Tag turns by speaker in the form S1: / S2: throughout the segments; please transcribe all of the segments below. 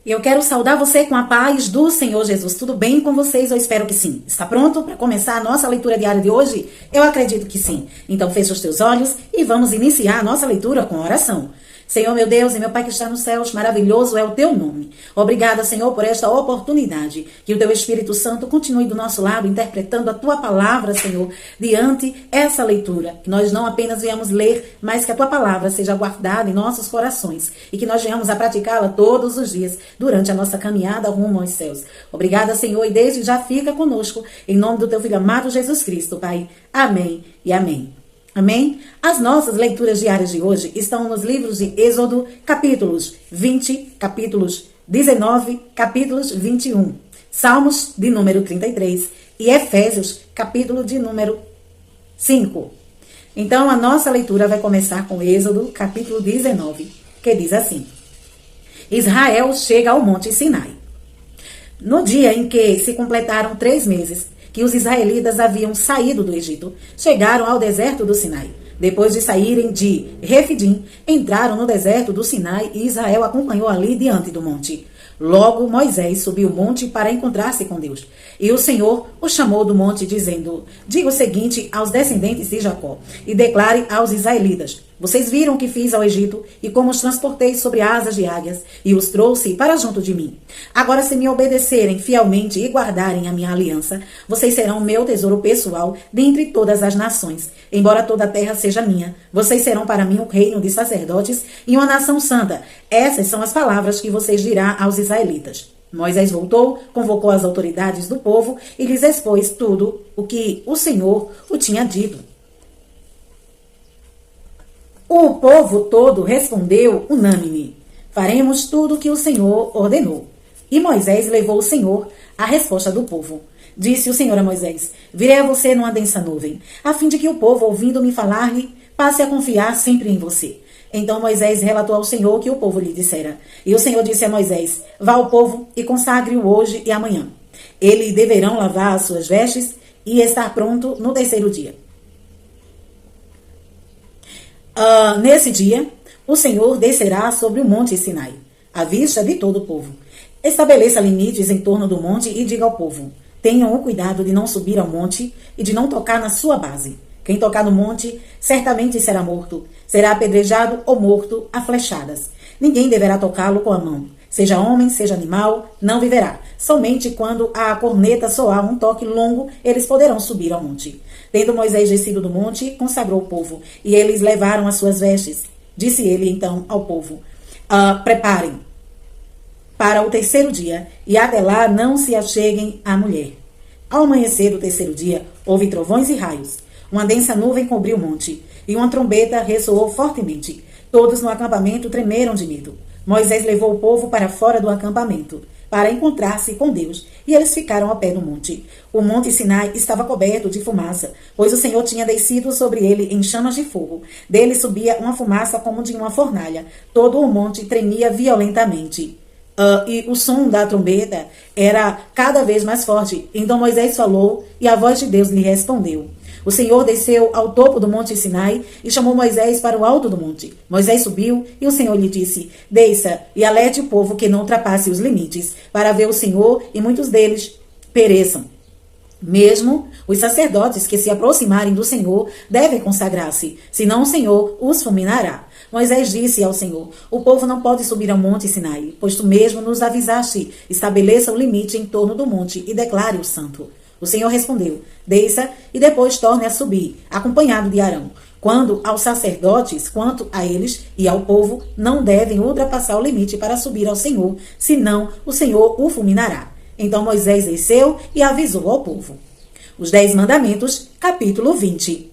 S1: Eu quero saudar você com a paz do Senhor Jesus. Tudo bem com vocês? Eu espero que sim. Está pronto para começar a nossa leitura diária de hoje? Eu acredito que sim. Então feche os teus olhos e vamos iniciar a nossa leitura com oração. Senhor, meu Deus e meu Pai que está nos céus, maravilhoso é o teu nome. Obrigada, Senhor, por esta oportunidade. Que o teu Espírito Santo continue do nosso lado, interpretando a tua palavra, Senhor, diante essa leitura. Que nós não apenas venhamos ler, mas que a tua palavra seja guardada em nossos corações e que nós venhamos a praticá-la todos os dias durante a nossa caminhada rumo aos céus. Obrigada, Senhor, e desde já fica conosco, em nome do teu Filho amado Jesus Cristo, Pai. Amém e amém. Amém? As nossas leituras diárias de hoje estão nos livros de Êxodo, capítulos 20, capítulos 19, capítulos 21, Salmos de número 33 e Efésios, capítulo de número 5. Então, a nossa leitura vai começar com Êxodo, capítulo 19, que diz assim: Israel chega ao Monte Sinai. No dia em que se completaram 3 meses, que os israelitas haviam saído do Egito, chegaram ao deserto do Sinai. Depois de saírem de Refidim, entraram no deserto do Sinai e Israel acompanhou ali diante do monte. Logo Moisés subiu o monte para encontrar-se com Deus. E o Senhor o chamou do monte, dizendo: Diga o seguinte aos descendentes de Jacó, e declare aos israelitas: Vocês viram o que fiz ao Egito, e como os transportei sobre asas de águias, e os trouxe para junto de mim. Agora, se me obedecerem fielmente e guardarem a minha aliança, vocês serão meu tesouro pessoal dentre todas as nações. Embora toda a terra seja minha, vocês serão para mim um reino de sacerdotes e uma nação santa. Essas são as palavras que vocês dirão aos israelitas. Moisés voltou, convocou as autoridades do povo e lhes expôs tudo o que o Senhor o tinha dito. O povo todo respondeu unânime: Faremos tudo o que o Senhor ordenou. E Moisés levou o Senhor a resposta do povo. Disse o Senhor a Moisés: Virei a você numa densa nuvem, a fim de que o povo, ouvindo-me falar-lhe, passe a confiar sempre em você. Então Moisés relatou ao Senhor o que o povo lhe dissera. E o Senhor disse a Moisés: Vá ao povo e consagre-o hoje e amanhã. Eles deverão lavar as suas vestes e estar pronto no 3º dia. Nesse dia, o Senhor descerá sobre o monte Sinai, à vista de todo o povo. Estabeleça limites em torno do monte e diga ao povo: Tenham o cuidado de não subir ao monte e de não tocar na sua base. Quem tocar no monte certamente será morto, será apedrejado ou morto a flechadas. Ninguém deverá tocá-lo com a mão. Seja homem, seja animal, não viverá. Somente quando a corneta soar um toque longo, eles poderão subir ao monte. Tendo Moisés descido do monte, consagrou o povo, e eles levaram as suas vestes. Disse ele então ao povo: Preparem para o 3º dia, e até lá não se acheguem à mulher. Ao amanhecer do 3º dia, houve trovões e raios. Uma densa nuvem cobriu o monte, e uma trombeta ressoou fortemente. Todos no acampamento tremeram de medo. Moisés levou o povo para fora do acampamento, para encontrar-se com Deus, e eles ficaram ao pé do monte. O monte Sinai estava coberto de fumaça, pois o Senhor tinha descido sobre ele em chamas de fogo. Dele subia uma fumaça como de uma fornalha. Todo o monte tremia violentamente. E o som da trombeta era cada vez mais forte. Então Moisés falou, e a voz de Deus lhe respondeu. O Senhor desceu ao topo do monte Sinai e chamou Moisés para o alto do monte. Moisés subiu e o Senhor lhe disse: Desça e alerte o povo que não ultrapasse os limites, para ver o Senhor e muitos deles pereçam. Mesmo os sacerdotes que se aproximarem do Senhor devem consagrar-se, senão o Senhor os fulminará. Moisés disse ao Senhor: O povo não pode subir ao monte Sinai, pois tu mesmo nos avisaste. Estabeleça o limite em torno do monte e declare-o santo. O Senhor respondeu: Desça e depois torne a subir, acompanhado de Arão. Quando aos sacerdotes, quanto a eles e ao povo, não devem ultrapassar o limite para subir ao Senhor, senão o Senhor o fulminará. Então Moisés desceu e avisou ao povo. Os 10 mandamentos, capítulo 20.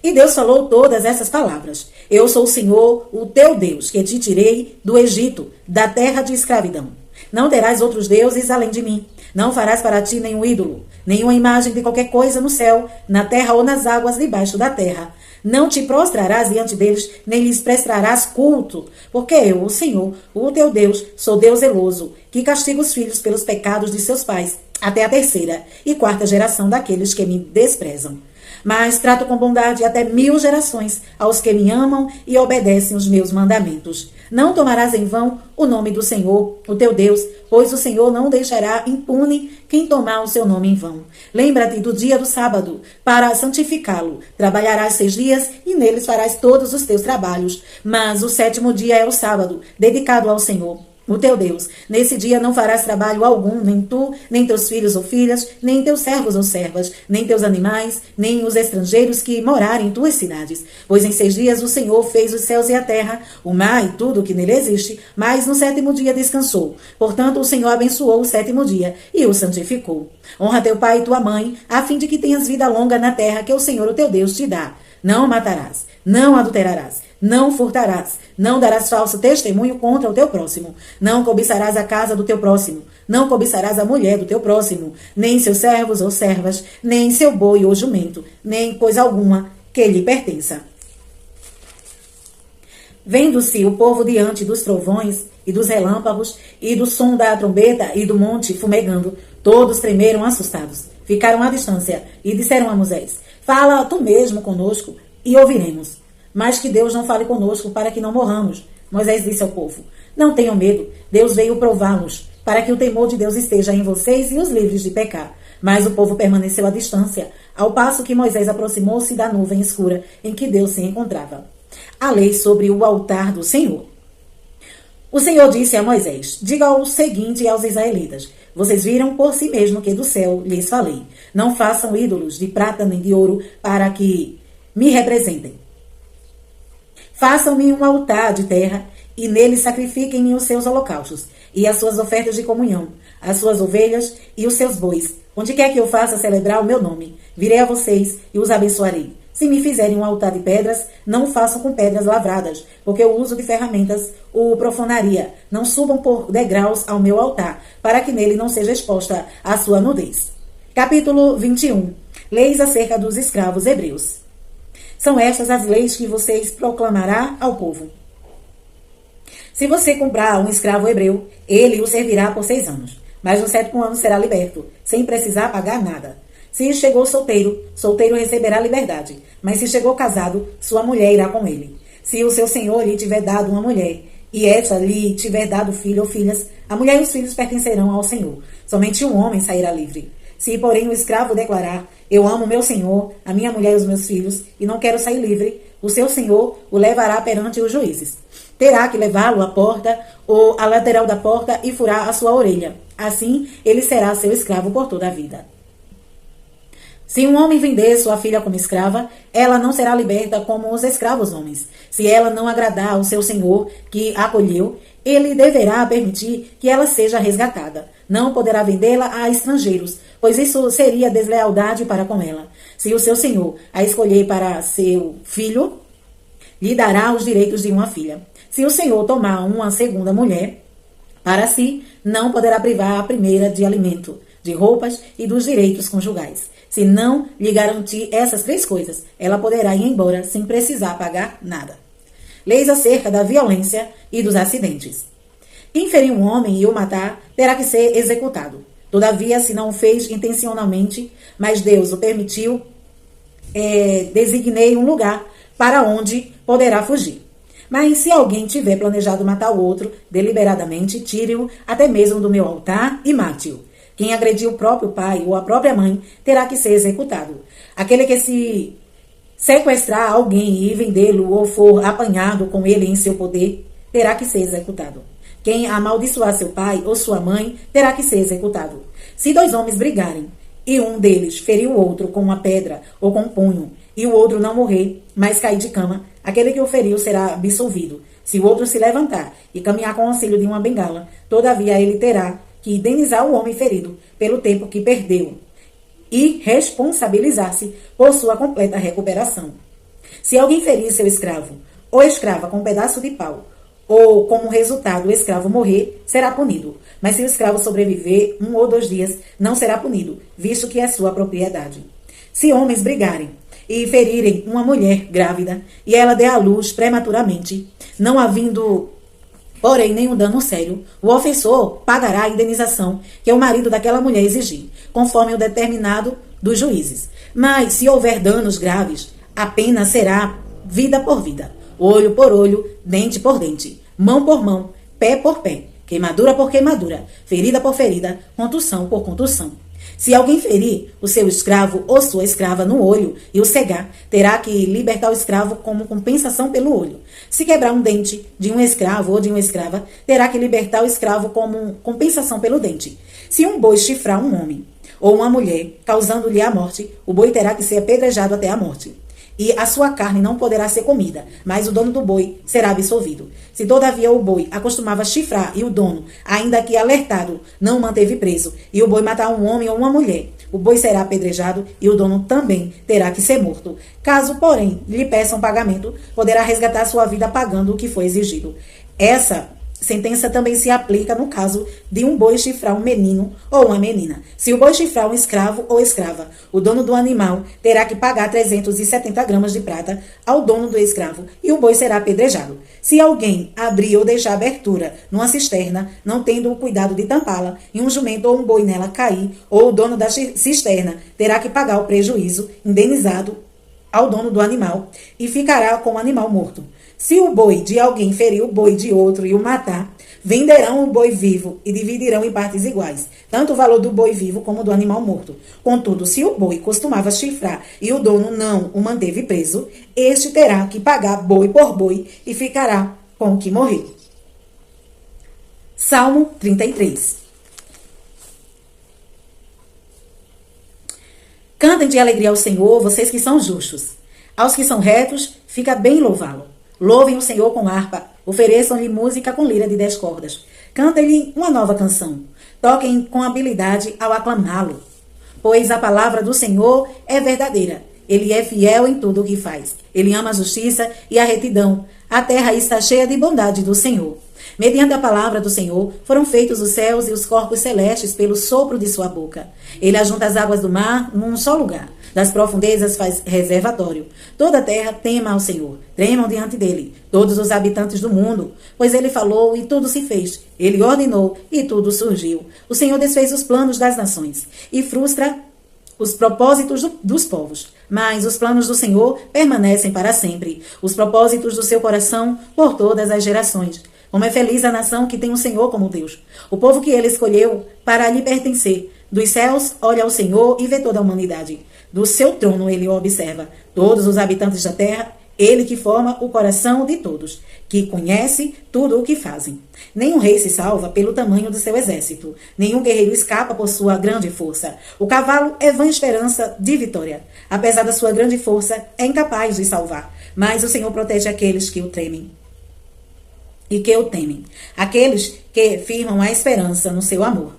S1: E Deus falou todas essas palavras: Eu sou o Senhor, o teu Deus, que te tirei do Egito, da terra de escravidão. Não terás outros deuses além de mim. Não farás para ti nenhum ídolo, nenhuma imagem de qualquer coisa no céu, na terra ou nas águas debaixo da terra. Não te prostrarás diante deles, nem lhes prestarás culto, porque eu, o Senhor, o teu Deus, sou Deus zeloso, que castiga os filhos pelos pecados de seus pais, até a 3ª e 4ª geração daqueles que me desprezam. Mas trato com bondade até 1000 gerações aos que me amam e obedecem os meus mandamentos. Não tomarás em vão o nome do Senhor, o teu Deus, pois o Senhor não deixará impune quem tomar o seu nome em vão. Lembra-te do dia do sábado, para santificá-lo. Trabalharás 6 dias e neles farás todos os teus trabalhos. Mas o 7º dia é o sábado, dedicado ao Senhor, o teu Deus. Nesse dia não farás trabalho algum, nem tu, nem teus filhos ou filhas, nem teus servos ou servas, nem teus animais, nem os estrangeiros que morarem em tuas cidades. Pois em 6 dias o Senhor fez os céus e a terra, o mar e tudo o que nele existe, mas no 7º dia descansou. Portanto, o Senhor abençoou o 7º dia e o santificou. Honra teu pai e tua mãe, a fim de que tenhas vida longa na terra que o Senhor, o teu Deus, te dá. Não matarás, não adulterarás, não furtarás, não darás falso testemunho contra o teu próximo, não cobiçarás a casa do teu próximo, não cobiçarás a mulher do teu próximo, nem seus servos ou servas, nem seu boi ou jumento, nem coisa alguma que lhe pertença. Vendo-se o povo diante dos trovões e dos relâmpagos e do som da trombeta e do monte fumegando, todos tremeram assustados, ficaram à distância e disseram a Moisés: fala tu mesmo conosco e ouviremos. Mas que Deus não fale conosco para que não morramos. Moisés disse ao povo: não tenham medo, Deus veio prová-los, para que o temor de Deus esteja em vocês e os livres de pecar. Mas o povo permaneceu à distância, ao passo que Moisés aproximou-se da nuvem escura em que Deus se encontrava. A lei sobre o altar do Senhor. O Senhor disse a Moisés: diga o seguinte aos israelitas: vocês viram por si mesmo que do céu lhes falei. Não façam ídolos de prata nem de ouro para que me representem. Façam-me um altar de terra e nele sacrifiquem-me os seus holocaustos e as suas ofertas de comunhão, as suas ovelhas e os seus bois. Onde quer que eu faça celebrar o meu nome, virei a vocês e os abençoarei. Se me fizerem um altar de pedras, não o façam com pedras lavradas, porque o uso de ferramentas o profanaria. Não subam por degraus ao meu altar, para que nele não seja exposta a sua nudez. Capítulo 21. Leis acerca dos escravos hebreus. São estas as leis que vocês proclamará ao povo. Se você comprar um escravo hebreu, ele o servirá por 6 anos, mas no 7º ano será liberto, sem precisar pagar nada. Se chegou solteiro, solteiro receberá liberdade, mas se chegou casado, sua mulher irá com ele. Se o seu senhor lhe tiver dado uma mulher, e esta lhe tiver dado filho ou filhas, a mulher e os filhos pertencerão ao senhor. Somente um homem sairá livre. Se, porém, o escravo declarar: eu amo meu senhor, a minha mulher e os meus filhos, e não quero sair livre, o seu senhor o levará perante os juízes. Terá que levá-lo à porta ou à lateral da porta e furar a sua orelha. Assim, ele será seu escravo por toda a vida. Se um homem vender sua filha como escrava, ela não será liberta como os escravos homens. Se ela não agradar ao seu senhor que a acolheu, ele deverá permitir que ela seja resgatada. Não poderá vendê-la a estrangeiros, pois isso seria deslealdade para com ela. Se o seu senhor a escolher para seu filho, lhe dará os direitos de uma filha. Se o senhor tomar uma segunda mulher para si, não poderá privar a primeira de alimento, de roupas e dos direitos conjugais. Se não lhe garantir essas 3 coisas, ela poderá ir embora sem precisar pagar nada. Leis acerca da violência e dos acidentes. Quem ferir um homem e o matar, terá que ser executado. Todavia, se não o fez intencionalmente, mas Deus o permitiu, designei um lugar para onde poderá fugir. Mas se alguém tiver planejado matar o outro deliberadamente, tire-o até mesmo do meu altar e mate-o. Quem agrediu o próprio pai ou a própria mãe terá que ser executado. Aquele que se sequestrar alguém e vendê-lo ou for apanhado com ele em seu poder, terá que ser executado. Quem amaldiçoar seu pai ou sua mãe, terá que ser executado. Se 2 homens brigarem e um deles ferir o outro com uma pedra ou com um punho, e o outro não morrer, mas cair de cama, aquele que o feriu será absolvido. Se o outro se levantar e caminhar com o auxílio de uma bengala, todavia ele terá que indenizar o homem ferido pelo tempo que perdeu e responsabilizar-se por sua completa recuperação. Se alguém ferir seu escravo ou escrava com um pedaço de pau, ou como resultado o escravo morrer, será punido. Mas se o escravo sobreviver 1 ou 2 dias, não será punido, visto que é sua propriedade. Se homens brigarem e ferirem uma mulher grávida e ela der à luz prematuramente, não havendo porém nenhum dano sério, o ofensor pagará a indenização que o marido daquela mulher exigir, conforme o determinado dos juízes. Mas se houver danos graves, a pena será vida por vida, olho por olho, dente por dente. mão por mão, pé por pé, queimadura por queimadura, ferida por ferida, contussão por contussão. Se alguém ferir o seu escravo ou sua escrava no olho e o cegar, terá que libertar o escravo como compensação pelo olho. Se quebrar um dente de um escravo ou de uma escrava, terá que libertar o escravo como compensação pelo dente. Se um boi chifrar um homem ou uma mulher, causando-lhe a morte, o boi terá que ser apedrejado até a morte. E a sua carne não poderá ser comida, mas o dono do boi será absolvido. Se todavia o boi acostumava chifrar e o dono, ainda que alertado, não o manteve preso, e o boi matar um homem ou uma mulher, o boi será apedrejado e o dono também terá que ser morto. Caso, porém, lhe peçam pagamento, poderá resgatar sua vida pagando o que foi exigido. Essa sentença também se aplica no caso de um boi chifrar um menino ou uma menina. Se o boi chifrar um escravo ou escrava, o dono do animal terá que pagar 370 gramas de prata ao dono do escravo e o boi será apedrejado. Se alguém abrir ou deixar abertura numa cisterna, não tendo o cuidado de tampá-la, e um jumento ou um boi nela cair, ou o dono da cisterna terá que pagar o prejuízo indenizado ao dono do animal e ficará com o animal morto. Se o boi de alguém ferir o boi de outro e o matar, venderão o boi vivo e dividirão em partes iguais, tanto o valor do boi vivo como do animal morto. Contudo, se o boi costumava chifrar e o dono não o manteve preso, este terá que pagar boi por boi e ficará com o que morreu. Salmo 33. Cantem de alegria ao Senhor, vocês que são justos. Aos que são retos, fica bem louvá-lo. Louvem o Senhor com harpa, ofereçam-lhe música com lira de 10 cordas. Cantem-lhe uma nova canção. Toquem com habilidade ao aclamá-lo. Pois a palavra do Senhor é verdadeira. Ele é fiel em tudo o que faz. Ele ama a justiça e a retidão. A terra está cheia de bondade do Senhor. Mediante a palavra do Senhor, foram feitos os céus e os corpos celestes pelo sopro de sua boca. Ele ajunta as águas do mar num só lugar. Das profundezas faz reservatório. Toda a terra tema ao Senhor. Tremam diante dele todos os habitantes do mundo. Pois ele falou e tudo se fez. Ele ordenou e tudo surgiu. O Senhor desfez os planos das nações e frustra os propósitos dos povos. Mas os planos do Senhor permanecem para sempre. Os propósitos do seu coração por todas as gerações. Como é feliz a nação que tem o Senhor como Deus, o povo que ele escolheu para lhe pertencer. Dos céus olha ao Senhor e vê toda a humanidade. Do seu trono ele o observa. Todos os habitantes da terra, ele que forma o coração de todos, que conhece tudo o que fazem. Nenhum rei se salva pelo tamanho do seu exército. Nenhum guerreiro escapa por sua grande força. O cavalo é vã esperança de vitória. Apesar da sua grande força, é incapaz de salvar. Mas o Senhor protege aqueles que o tremem e que o temem, aqueles que firmam a esperança no seu amor,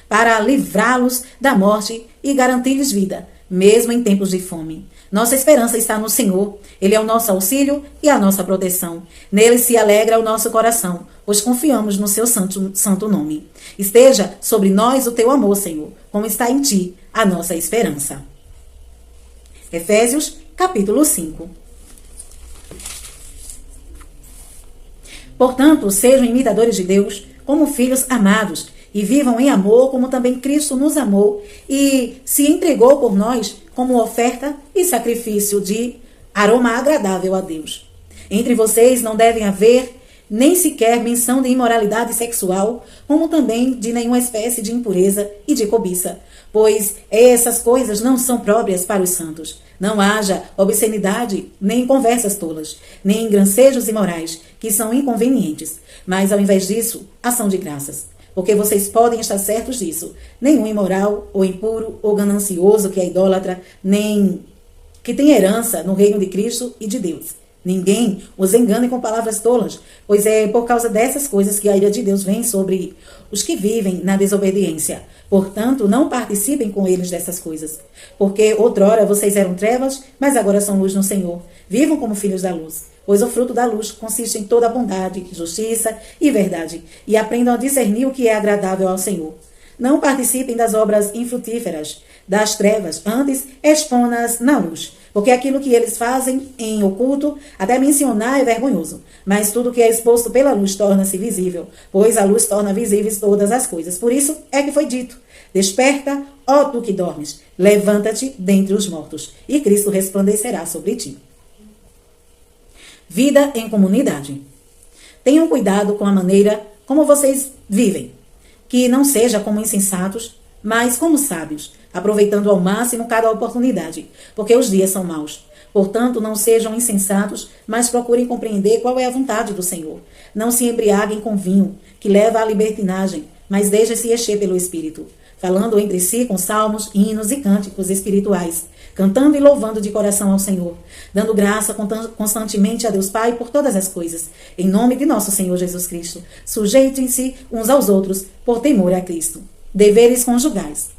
S1: para livrá-los da morte e garantir-lhes vida, mesmo em tempos de fome. Nossa esperança está no Senhor. Ele é o nosso auxílio e a nossa proteção. Nele se alegra o nosso coração, pois confiamos no seu santo nome. Esteja sobre nós o teu amor, Senhor, como está em ti a nossa esperança. Efésios, capítulo 5. Portanto, sejam imitadores de Deus, como filhos amados, e vivam em amor, como também Cristo nos amou e se entregou por nós como oferta e sacrifício de aroma agradável a Deus. Entre vocês não devem haver nem sequer menção de imoralidade sexual, como também de nenhuma espécie de impureza e de cobiça, pois essas coisas não são próprias para os santos. Não haja obscenidade, nem conversas tolas, nem grancejos imorais, que são inconvenientes, mas ao invés disso, ação de graças. Porque vocês podem estar certos disso. Nenhum imoral, ou impuro, ou ganancioso que é idólatra, nem que tem herança no reino de Cristo e de Deus. Ninguém os engane com palavras tolas, pois é por causa dessas coisas que a ira de Deus vem sobre os que vivem na desobediência. Portanto, não participem com eles dessas coisas. Porque outrora vocês eram trevas, mas agora são luz no Senhor. Vivam como filhos da luz, pois o fruto da luz consiste em toda bondade, justiça e verdade, e aprendam a discernir o que é agradável ao Senhor. Não participem das obras infrutíferas das trevas, antes expõe-nas na luz, porque aquilo que eles fazem em oculto, até mencionar é vergonhoso, mas tudo que é exposto pela luz torna-se visível, pois a luz torna visíveis todas as coisas. Por isso é que foi dito: desperta, ó tu que dormes, levanta-te dentre os mortos, e Cristo resplandecerá sobre ti. Vida em comunidade. Tenham cuidado com a maneira como vocês vivem, que não seja como insensatos, mas como sábios, aproveitando ao máximo cada oportunidade, porque os dias são maus. Portanto, não sejam insensatos, mas procurem compreender qual é a vontade do Senhor. Não se embriaguem com vinho, que leva à libertinagem, mas deixem-se encher pelo Espírito, falando entre si com salmos, hinos e cânticos espirituais, cantando e louvando de coração ao Senhor, dando graça constantemente a Deus Pai por todas as coisas. Em nome de nosso Senhor Jesus Cristo, sujeitem-se uns aos outros por temor a Cristo. Deveres conjugais.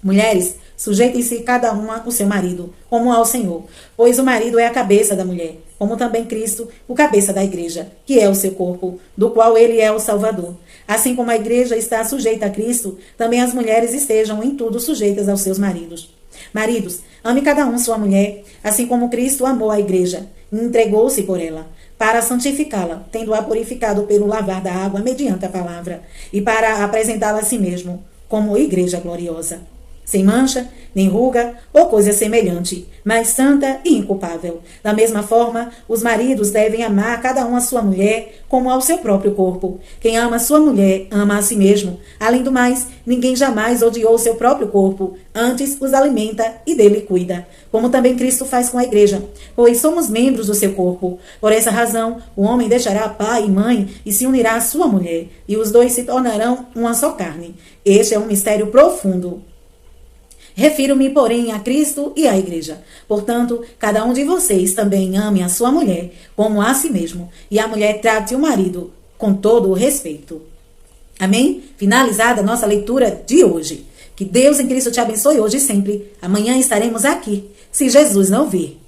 S1: Mulheres, sujeitem-se cada uma ao seu marido, como ao Senhor, pois o marido é a cabeça da mulher, como também Cristo, o cabeça da igreja, que é o seu corpo, do qual ele é o Salvador. Assim como a igreja está sujeita a Cristo, também as mulheres estejam em tudo sujeitas aos seus maridos. Maridos, ame cada um sua mulher, assim como Cristo amou a igreja e entregou-se por ela, para santificá-la, tendo-a purificado pelo lavar da água mediante a palavra, e para apresentá-la a si mesmo, como igreja gloriosa, sem mancha, nem ruga ou coisa semelhante, mas santa e inculpável. Da mesma forma, os maridos devem amar cada um a sua mulher como ao seu próprio corpo. Quem ama a sua mulher, ama a si mesmo. Além do mais, ninguém jamais odiou seu próprio corpo, antes os alimenta e dele cuida, como também Cristo faz com a igreja, pois somos membros do seu corpo. Por essa razão, o homem deixará pai e mãe e se unirá à sua mulher, e os dois se tornarão uma só carne. Este é um mistério profundo. Refiro-me, porém, a Cristo e à igreja. Portanto, cada um de vocês também ame a sua mulher como a si mesmo, e a mulher trate o marido com todo o respeito. Amém? Finalizada a nossa leitura de hoje. Que Deus em Cristo te abençoe hoje e sempre. Amanhã estaremos aqui, se Jesus não vir.